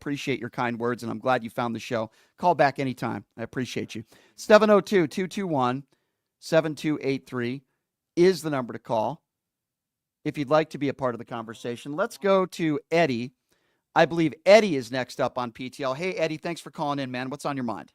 appreciate your kind words, and I'm glad you found the show. Call back anytime. I appreciate you. 702-221-7283 is the number to call if you'd like to be a part of the conversation. Let's go to Eddie. I believe Eddie is next up on PTL. Hey, Eddie, thanks for calling in, man. What's on your mind?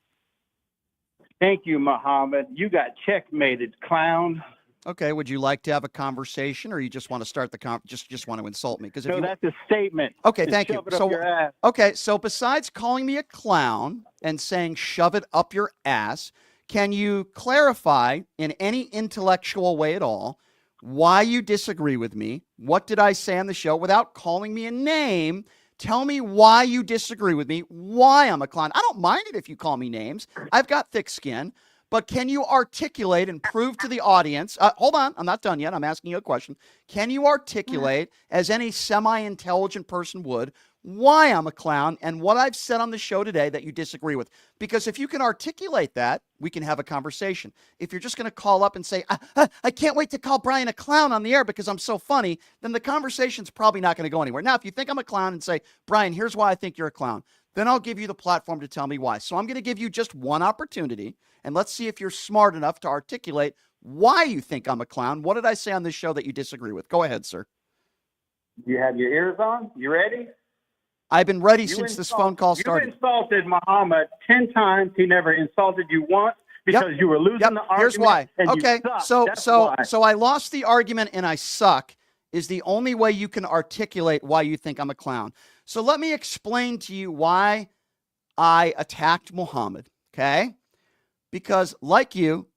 Thank you, Muhammad. You got checkmated, clown. Okay, would you like to have a conversation, or you just want to start the just want to insult me? Because no, that's a statement. Okay, thank you. Shove it up your ass. Okay, so besides calling me a clown and saying "shove it up your ass," can you clarify in any intellectual way at all why you disagree with me? What did I say on the show without calling me a name? Tell me why you disagree with me, why I'm a clown. I don't mind it if you call me names. I've got thick skin. But can you articulate and prove to the audience, hold on, I'm not done yet. I'm asking you a question. Can you articulate, as any semi-intelligent person would, why I'm a clown and what I've said on the show today that you disagree with? Because if you can articulate that, we can have a conversation. If you're just going to call up and say, I can't wait to call Brian a clown on the air because I'm so funny, then the conversation's probably not going to go anywhere. Now, if you think I'm a clown and say, Brian, here's why I think you're a clown, then I'll give you the platform to tell me why. So I'm going to give you just one opportunity, and let's see if you're smart enough to articulate why you think I'm a clown. What did I say on this show that you disagree with? Go ahead, sir. You have your ears on? You ready? I've been ready since this phone call started. You insulted Muhammad 10 times. He never insulted you once because you were losing the argument. Here's why. And okay, so I lost the argument and I suck is the only way you can articulate why you think I'm a clown. So let me explain to you why I attacked Muhammad, okay? Because like you,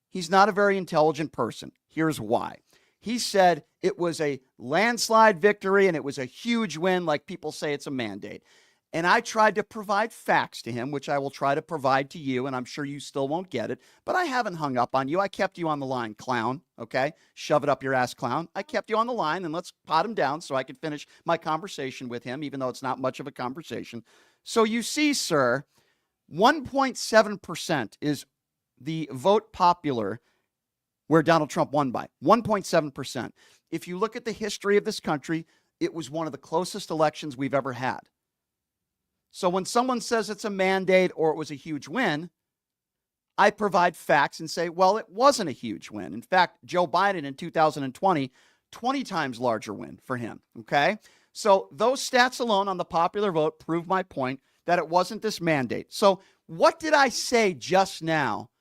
he's not a very intelligent person. Here's why. He said it was a landslide victory and it was a huge win, like people say it's a mandate. And I tried to provide facts to him, which I will try to provide to you, and I'm sure you still won't get it. But I haven't hung up on you. I kept you on the line, clown, okay? Shove it up your ass, clown. I kept you on the line, and let's pot him down so I can finish my conversation with him, even though it's not much of a conversation. So you see, sir, 1.7% is the vote popular where Donald Trump won by. 1.7%. If you look at the history of this country, it was one of the closest elections we've ever had. So when someone says it's a mandate or it was a huge win, I provide facts and say, well, it wasn't a huge win. In fact, Joe Biden in 2020, 20 times larger win for him, okay? So those stats alone on the popular vote prove my point that it wasn't this mandate. So what did I say just now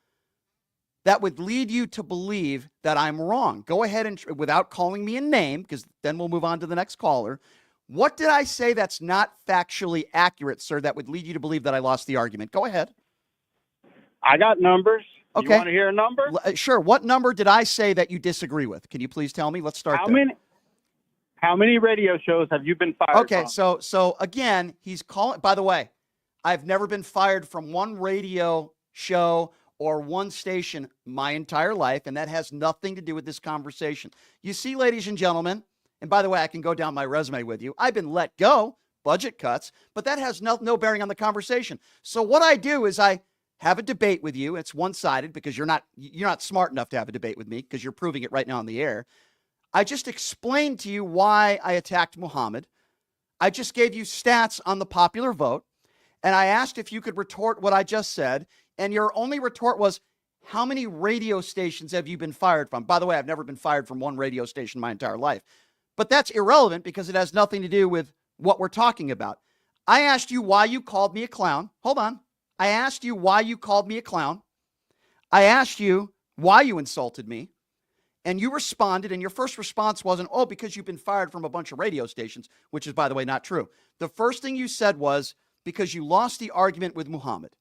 that would lead you to believe that I'm wrong? Go ahead and, without calling me a name, because then we'll move on to the next caller. What did I say that's not factually accurate, sir, that would lead you to believe that I lost the argument? Go ahead. I got numbers. Okay. You want to hear a number? Sure. What number did I say that you disagree with? Can you please tell me? Let's start there. How many radio shows have you been fired from? Okay, so again, he's calling. By the way, I've never been fired from one radio show or one station my entire life, and that has nothing to do with this conversation. You see, ladies and gentlemen, and by the way, I can go down my resume with you. I've been let go, budget cuts, but that has no bearing on the conversation. So what I do is I have a debate with you. It's one-sided because you're not smart enough to have a debate with me because you're proving it right now on the air. I just explained to you why I attacked Muhammad. I just gave you stats on the popular vote, and I asked if you could retort what I just said, and your only retort was, how many radio stations have you been fired from? By the way, I've never been fired from one radio station my entire life. But that's irrelevant because it has nothing to do with what we're talking about. I asked you why you called me a clown. Hold on. I asked you why you called me a clown. I asked you why you insulted me. And you responded, and your first response wasn't, oh, because you've been fired from a bunch of radio stations, which is, by the way, not true. The first thing you said was because you lost the argument with Muhammad.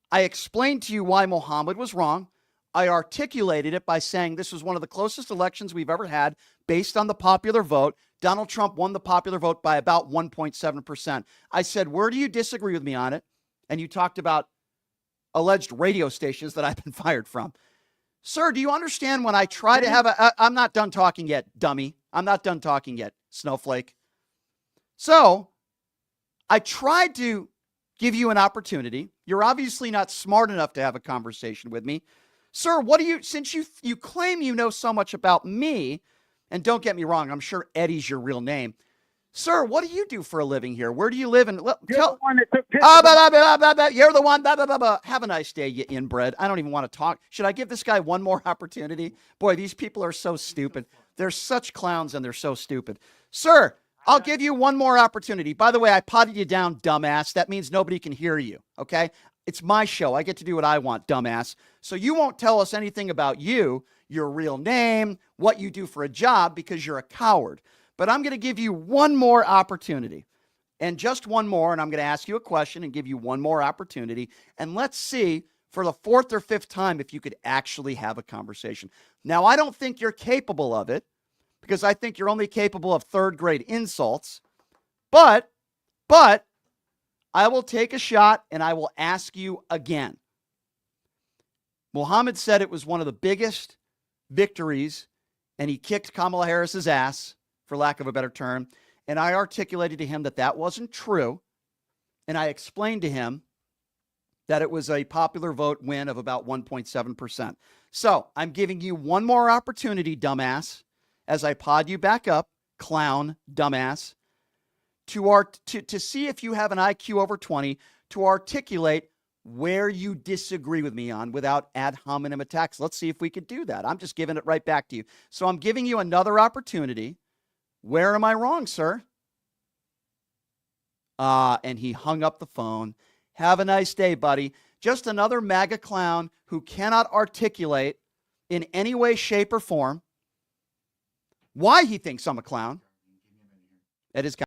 I explained to you why Muhammad was wrong. I articulated it by saying this was one of the closest elections we've ever had based on the popular vote. Donald Trump won the popular vote by about 1.7%. I said, where do you disagree with me on it? And you talked about alleged radio stations that I've been fired from. Sir, do you understand when I try to have I'm not done talking yet, dummy. I'm not done talking yet, snowflake. So I tried to give you an opportunity. You're obviously not smart enough to have a conversation with me. Sir, since you claim you know so much about me, and don't get me wrong, I'm sure Eddie's your real name. Sir, what do you do for a living here? Where do you live? And You're the one that took pictures. You're the one. Have a nice day, you inbred. I don't even want to talk. Should I give this guy one more opportunity? Boy, these people are so stupid. They're such clowns and they're so stupid. Sir, I'll give you one more opportunity. By the way, I potted you down, dumbass. That means nobody can hear you, okay? It's my show. I get to do what I want, dumbass. So you won't tell us anything about you, your real name, what you do for a job, because you're a coward. But I'm going to give you one more opportunity, and just one more, and I'm going to ask you a question and give you one more opportunity, and let's see for the fourth or fifth time if you could actually have a conversation. Now, I don't think you're capable of it, because I think you're only capable of third-grade insults, but I will take a shot, and I will ask you again. Muhammad said it was one of the biggest victories, and he kicked Kamala Harris's ass, for lack of a better term, and I articulated to him that that wasn't true, and I explained to him that it was a popular vote win of about 1.7%. So I'm giving you one more opportunity, dumbass, as I pod you back up, clown, dumbass, to see if you have an IQ over 20, to articulate where you disagree with me on without ad hominem attacks. Let's see if we could do that. I'm just giving it right back to you. So I'm giving you another opportunity. Where am I wrong, sir? And he hung up the phone. Have a nice day, buddy. Just another MAGA clown who cannot articulate in any way, shape, or form why he thinks I'm a clown. At his